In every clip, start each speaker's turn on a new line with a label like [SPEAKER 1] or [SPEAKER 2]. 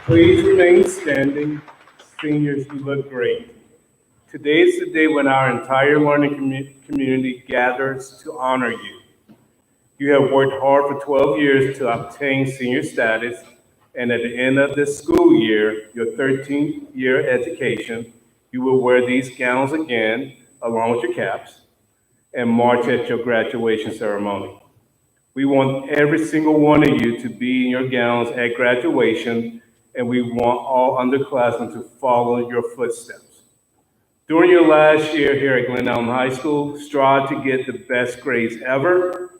[SPEAKER 1] Please remain standing. Seniors, you look great. Today is the day when our entire learning community gathers to honor you. You have worked hard for 12 years to obtain senior status, and at the end of this school year, your 13th year education, you will wear these gowns again, along with your caps, and march at your graduation ceremony. We want every single one of you to be in your gowns at graduation, and we want all underclassmen to follow your footsteps. During your last year here at Glen High School, strive to get the best grades ever,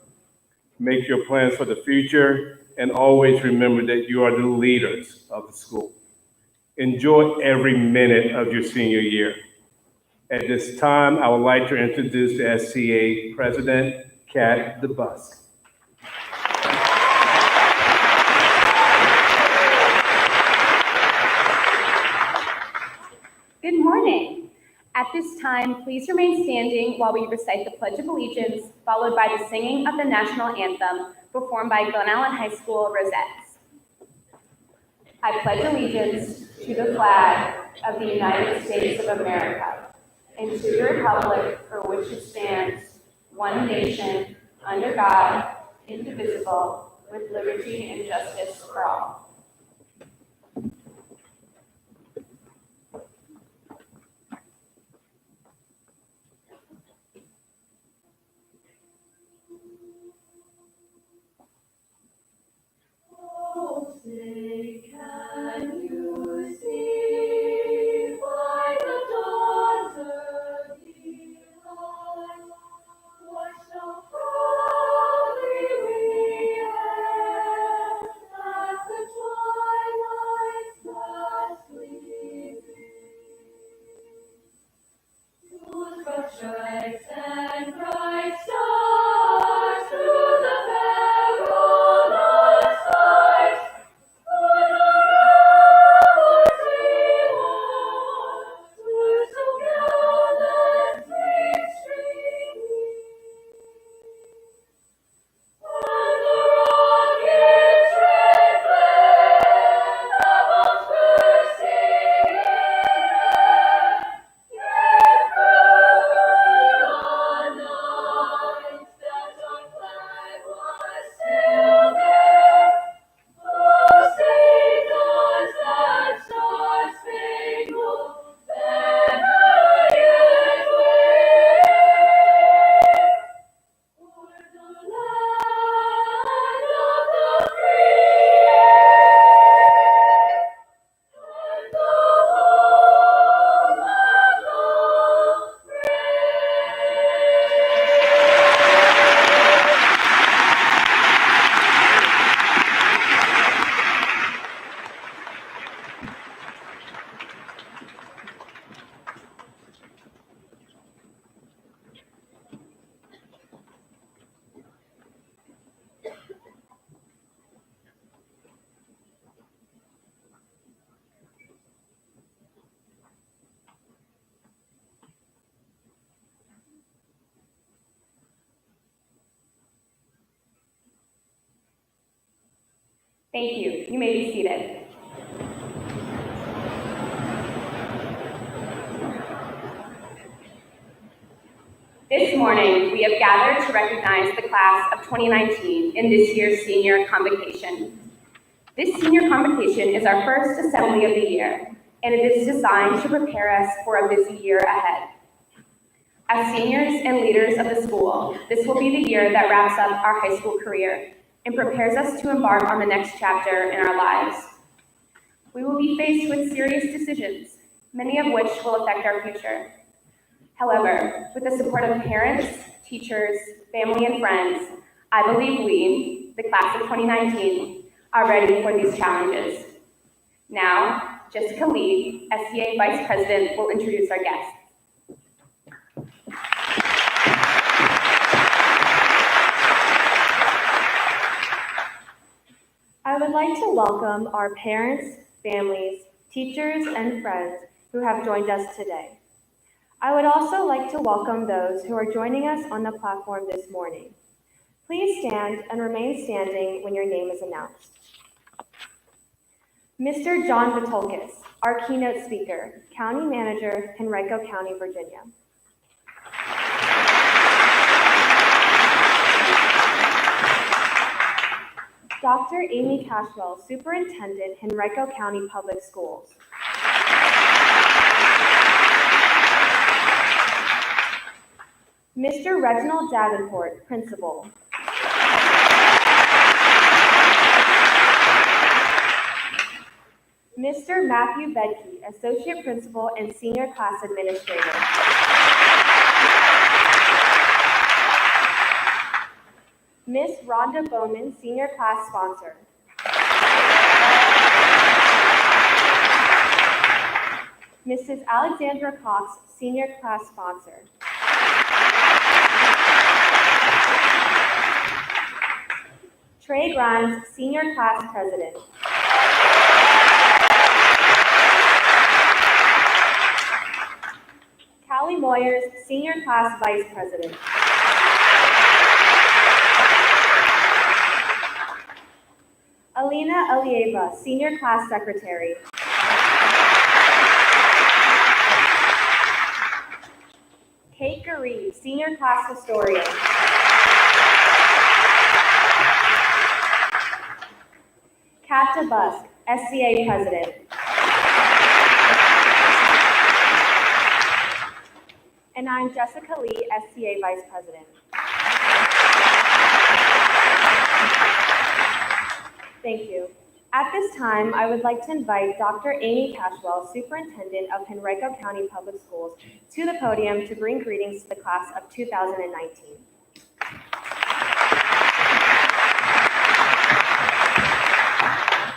[SPEAKER 1] make your plans for the future, and always remember that you are the leaders of the school. Enjoy every minute of your senior year. At this time, I would like to introduce the STA President, Kat DeBus.
[SPEAKER 2] Good morning. At this time, please remain standing while we recite the Pledge of Allegiance, followed by the singing of the National Anthem, performed by Glen High School Rosettes. I pledge allegiance to the flag of the United States of America and to the republic for which it stands, one nation, under God, indivisible, with liberty and justice for all.
[SPEAKER 3] Say, can you see by the dawn's early light what so proudly we hailed at the twilight's last gleaming? Whose broad stripes and bright stars through the perilous fight
[SPEAKER 2] Thank you. You may be seated. This morning, we have gathered to recognize the class of 2019 in this year's senior convocation. This senior convocation is our first assembly of the year, and it is designed to prepare us for a busy year ahead. As seniors and leaders of the school, this will be the year that wraps up our high school career and prepares us to embark on the next chapter in our lives. We will be faced with serious decisions, many of which will affect our future. However, with the support of parents, teachers, family, and friends, I believe we, the class of 2019, are ready for these challenges. Now, Jessica Lee, SCA Vice President, will introduce our guests.
[SPEAKER 4] I would like to welcome our parents, families, teachers, and friends who have joined us today. I would also like to welcome those who are joining us on the platform this morning. Please stand and remain standing when your name is announced. Mr. John Vitulkis, our keynote speaker, County Manager, Henrico County, Virginia. Dr. Amy Cashwell, Superintendent, Henrico County Public Schools. Mr. Reginald Davenport, Principal. Mr. Matthew Bedke, Associate Principal and Senior Class Administrator. Ms. Rhonda Bowman, Senior Class Sponsor. Mrs. Alexandra Cox, Senior Class Sponsor. Trey Grimes, Senior Class President. Callie Moyers, Senior Class Vice President. Alina Alieva, Senior Class Secretary. Kate Garee, Senior Class Historian. Kat DeBusk, SCA President. And I'm Jessica Lee, SCA Vice President. Thank you. At this time, I would like to invite Dr. Amy Cashwell, Superintendent of Henrico County Public Schools, to the podium to bring greetings to the class of 2019.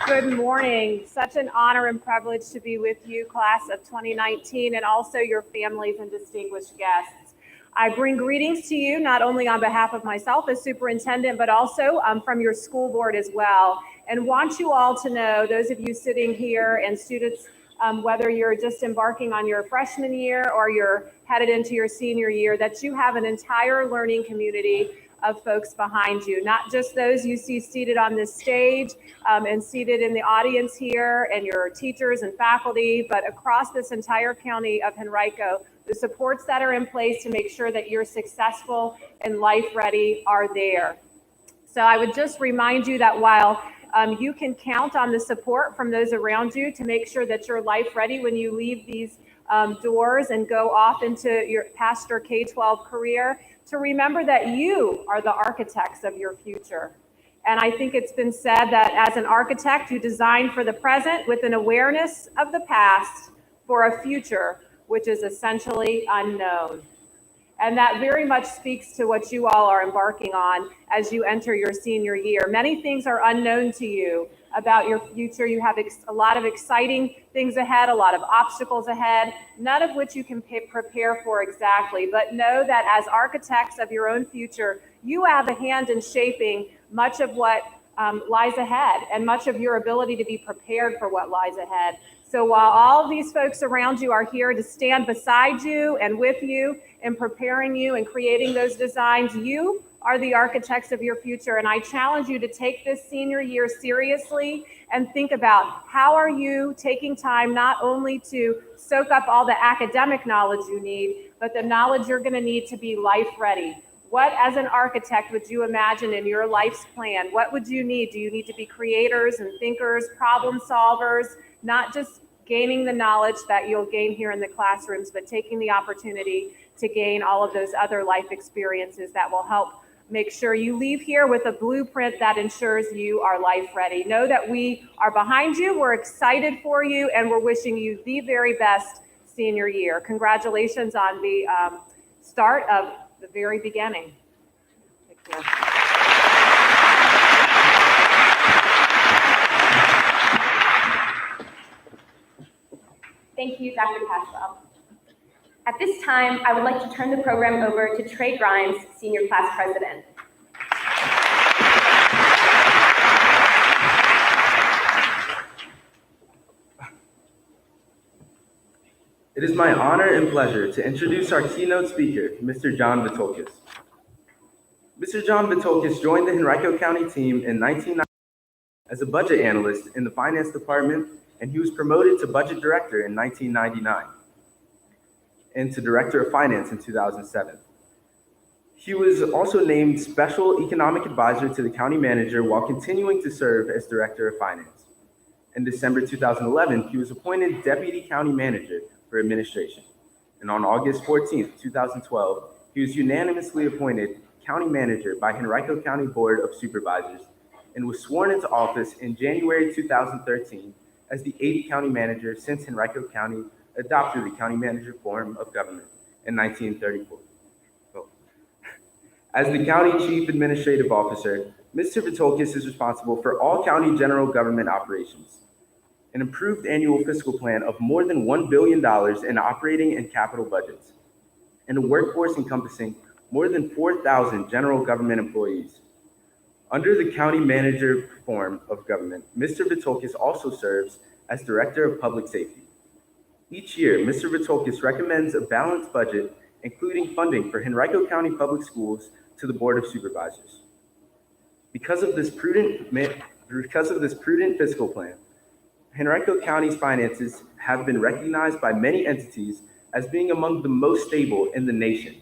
[SPEAKER 5] Good morning. Such an honor and privilege to be with you, class of 2019, and also your families and distinguished guests. I bring greetings to you not only on behalf of myself as superintendent, but also from your school board as well. And want you all to know, those of you sitting here and students, whether you're just embarking on your freshman year or you're headed into your senior year, that you have an entire learning community of folks behind you, not just those you see seated on this stage and seated in the audience here and your teachers and faculty, but across this entire county of Henrico, the supports that are in place to make sure that you're successful and life ready are there. So I would just remind you that while you can count on the support from those around you to make sure that you're life ready when you leave these doors and go off into your past your K-12 career, to remember that you are the architects of your future. And I think it's been said that as an architect, you design for the present with an awareness of the past for a future which is essentially unknown. And that very much speaks to what you all are embarking on as you enter your senior year. Many things are unknown to you about your future. You have a lot of exciting things ahead, a lot of obstacles ahead, none of which you can prepare for exactly. But know that as architects of your own future, you have a hand in shaping much of what lies ahead and much of your ability to be prepared for what lies ahead. So while all of these folks around you are here to stand beside you and with you in preparing you and creating those designs, you are the architects of your future. And I challenge you to take this senior year seriously and think about how are you taking time not only to soak up all the academic knowledge you need, but the knowledge you're going to need to be life ready. What, as an architect, would you imagine in your life's plan? What would you need? Do you need to be creators and thinkers, problem solvers, not just gaining the knowledge that you'll gain here in the classrooms, but taking the opportunity to gain all of those other life experiences that will help make sure you leave here with a blueprint that ensures you are life ready. Know that we are behind you, we're excited for you, and we're wishing you the very best senior year. Congratulations on the start of the very beginning. Take care.
[SPEAKER 2] Thank you, Dr. Cashwell. At this time, I would like to turn the program over to Trey Grimes, Senior Class President.
[SPEAKER 6] It is my honor and pleasure to introduce our keynote speaker, Mr. John Vitolkis. Mr. John Vitolkis joined the Henrico County team in 1990 as a budget analyst in the finance department, and he was promoted to budget director in 1999 and to director of finance in 2007. He was also named special economic advisor to the county manager while continuing to serve as director of finance. In December 2011, he was appointed deputy county manager for administration. And on August 14th, 2012, he was unanimously appointed county manager by Henrico County Board of Supervisors and was sworn into office in January 2013 as the 8th county manager since Henrico County adopted the county manager form of government in 1934. As the county chief administrative officer, Mr. Vitolkis is responsible for all county general government operations, an improved annual fiscal plan of more than $1 billion in operating and capital budgets, and a workforce encompassing more than 4,000 general government employees. Under the county manager form of government, Mr. Vitolkis also serves as director of public safety. Each year, Mr. Vitolkis recommends a balanced budget, including funding for Henrico County Public Schools to the Board of Supervisors. Because of this prudent fiscal plan, Henrico County's finances have been recognized by many entities as being among the most stable in the nation.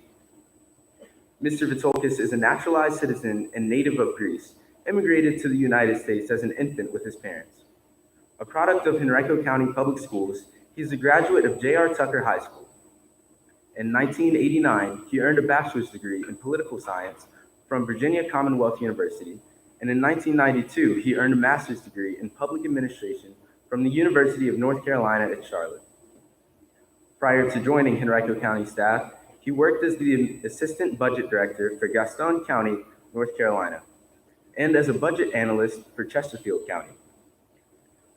[SPEAKER 6] Mr. Vitolkis is a naturalized citizen and native of Greece, immigrated to the United States as an infant with his parents. A product of Henrico County Public Schools, he is a graduate of J.R. Tucker High School. In 1989, he earned a bachelor's degree in political science from Virginia Commonwealth University, and in 1992, he earned a master's degree in public administration from the University of North Carolina at Charlotte. Prior to joining Henrico County staff, he worked as the assistant budget director for Gaston County, North Carolina, and as a budget analyst for Chesterfield County.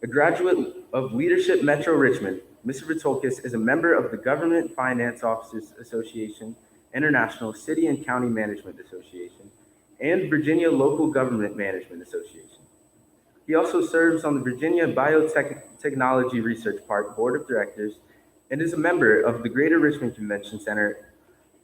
[SPEAKER 6] A graduate of Leadership Metro Richmond, Mr. Vitolkis is a member of the Government Finance Officers Association, International City and County Management Association, and Virginia Local Government Management Association. He also serves on the Virginia Biotechnology Research Park Board of Directors and is a member of the Greater Richmond Convention Center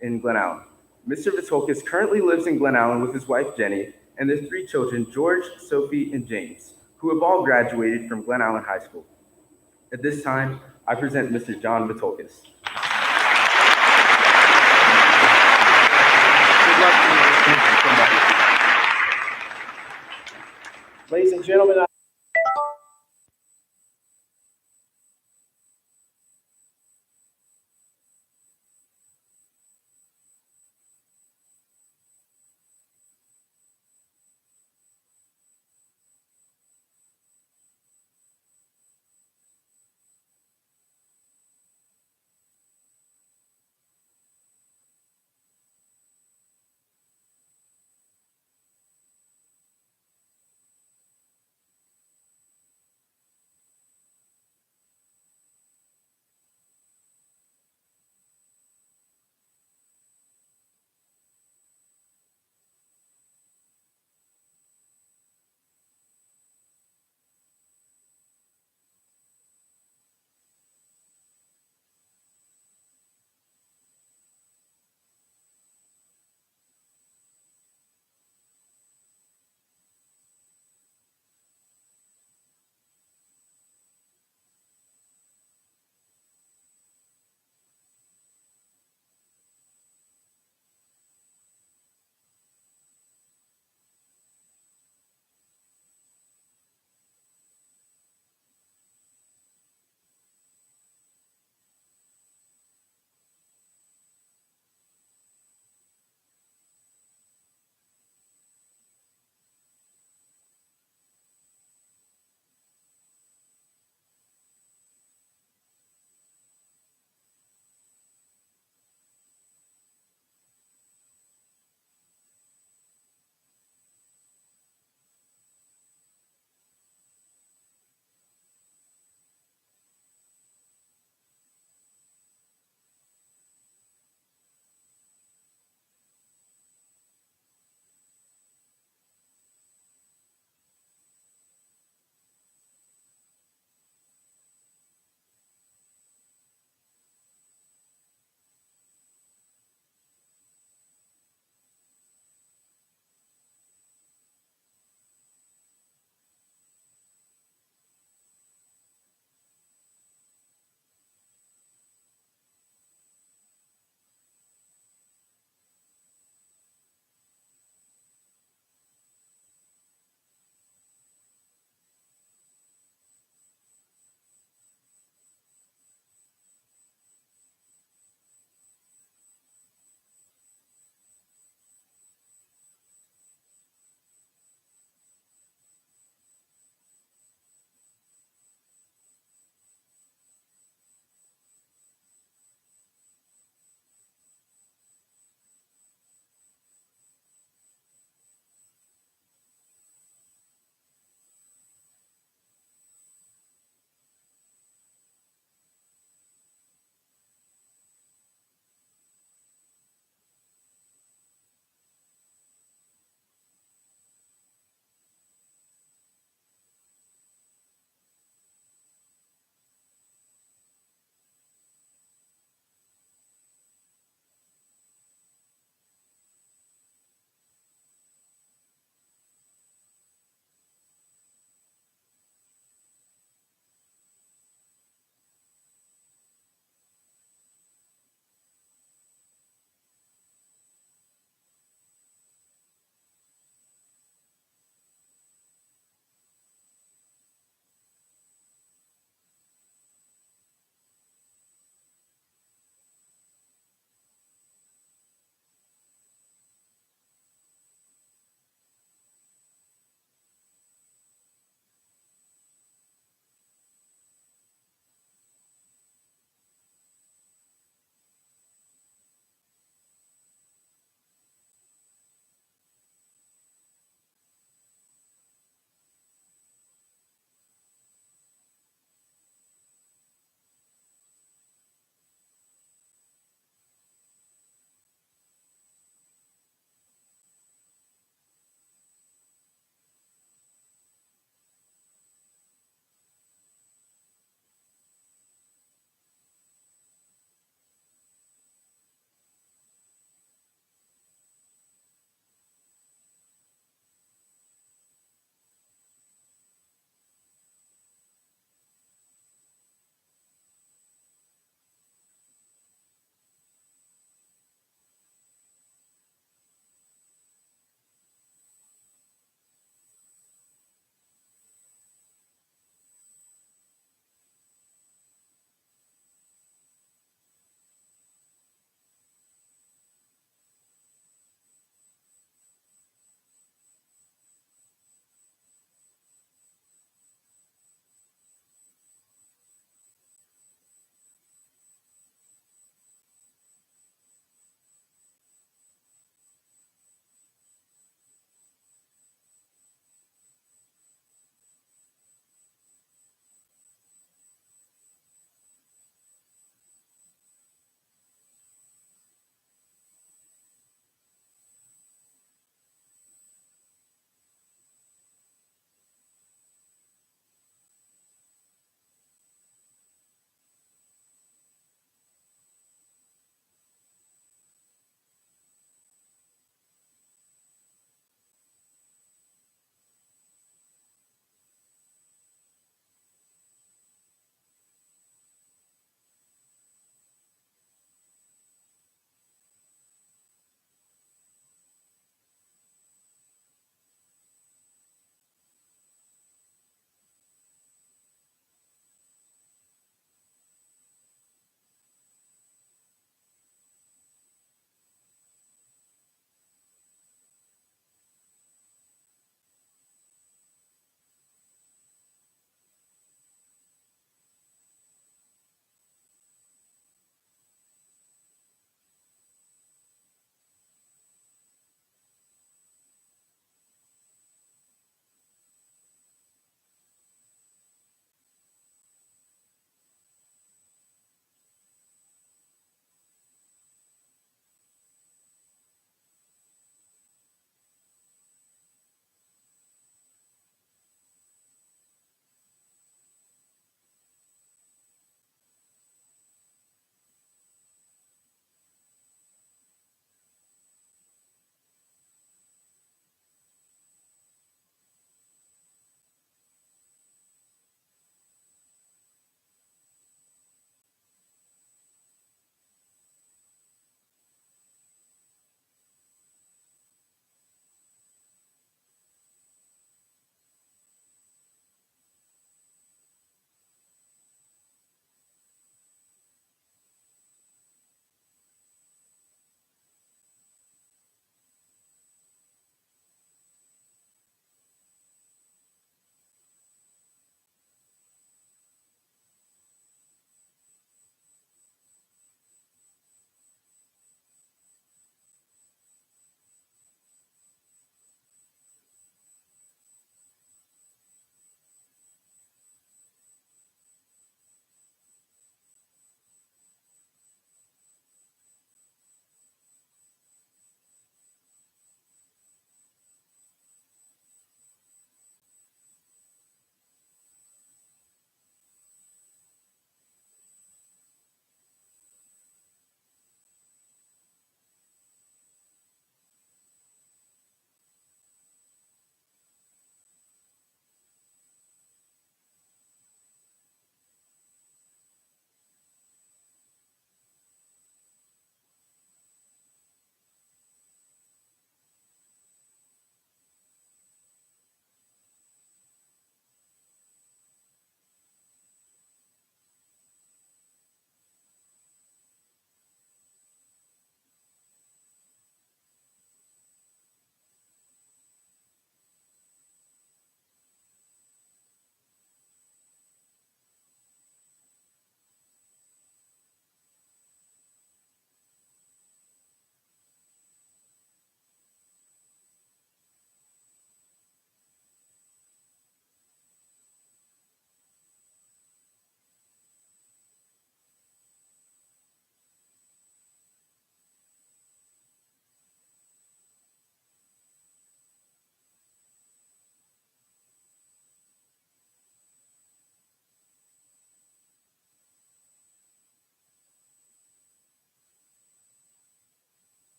[SPEAKER 6] in Glen Allen. Mr. Vitolkis currently lives in Glen Allen with his wife, Jenny, and their 3 children, George, Sophie, and James, who have all graduated from Glen Allen High School. At this time, I present Mr. John Vitolkis.
[SPEAKER 7] Ladies and gentlemen,